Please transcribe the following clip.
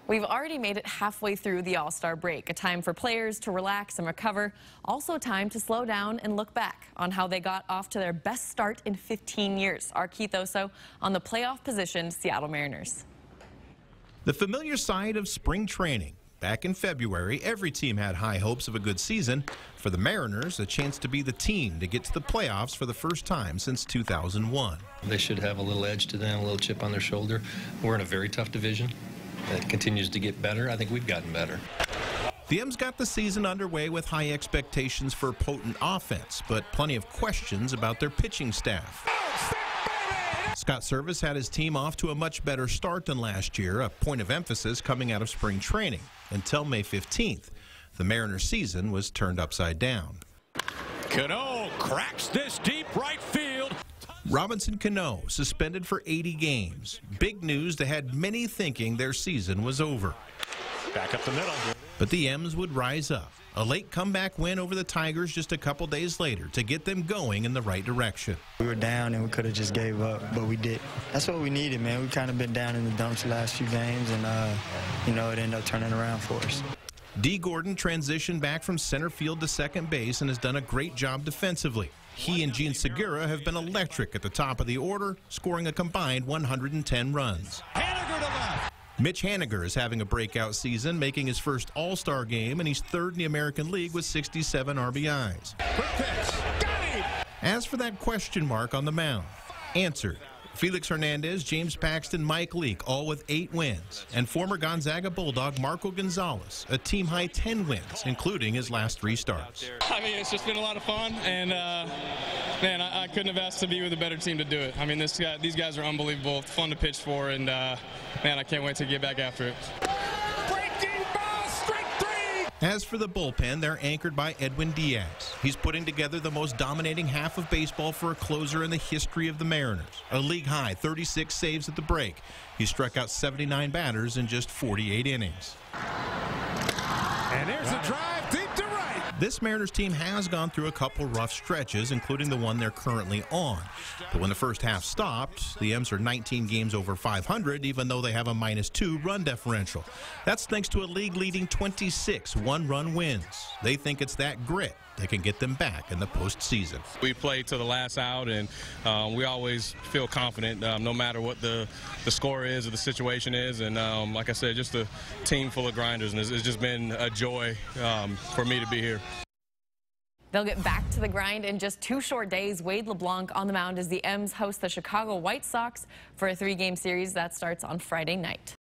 We've already made it halfway through the All-Star break, a time for players to relax and recover, also time to slow down and look back on how they got off to their best start in 15 years. Our Keith Osso on the playoff-positioned Seattle Mariners. The familiar side of spring training. Back in February, every team had high hopes of a good season. For the Mariners, a chance to be the team to get to the playoffs for the first time since 2001. They should have a little edge to them, a little chip on their shoulder. We're in a very tough division. It continues to get better. I think we've gotten better. The M's got the season underway with high expectations for potent offense, but plenty of questions about their pitching staff. Scott Service had his team off to a much better start than last year, a point of emphasis coming out of spring training. Until May 15th, the Mariners' season was turned upside down. Cano cracks this deep right field. Robinson Cano suspended for 80 games. Big news that had many thinking their season was over. Back up the middle. But the M's would rise up. A late comeback win over the Tigers just a couple days later to get them going in the right direction. We were down and we could have just gave up, but we did. That's what we needed, man. We've kind of been down in the dumps the last few games, and, it ended up turning around for us. D. Gordon transitioned back from center field to second base and has done a great job defensively. He and Gene Segura have been electric at the top of the order, scoring a combined 110 runs. Haniger to left. Mitch Haniger is having a breakout season, making his first All-Star game, and he's third in the American League with 67 RBIs. Quick pitch. Got him. As for that question mark on the mound, answered. Felix Hernandez, James Paxton, Mike Leake, all with 8 wins. And former Gonzaga Bulldog Marco Gonzalez, a team-high 10 wins, including his last 3 starts. I mean, it's just been a lot of fun, and, man, I couldn't have asked to be with a better team to do it. I mean, these guys are unbelievable, fun to pitch for, and, man, I can't wait to get back after it. As for the bullpen, they're anchored by Edwin Diaz. He's putting together the most dominating half of baseball for a closer in the history of the Mariners. A league-high 36 saves at the break. He struck out 79 batters in just 48 innings. And there's a drive deep to right. This Mariners team has gone through a couple rough stretches, including the one they're currently on. But when the first half stopped, the M's are 19 games over 500, even though they have a -2 run differential. That's thanks to a league-leading 26 one-run wins. They think it's that grit that can get them back in the postseason. We play to the last out, and we always feel confident no matter what the score is or the situation is. And like I said, just a team full of grinders, and it's just been a joy for me to be here. They'll get back to the grind in just 2 short days. Wade LeBlanc on the mound as the M's host the Chicago White Sox for a 3-game series that starts on Friday night.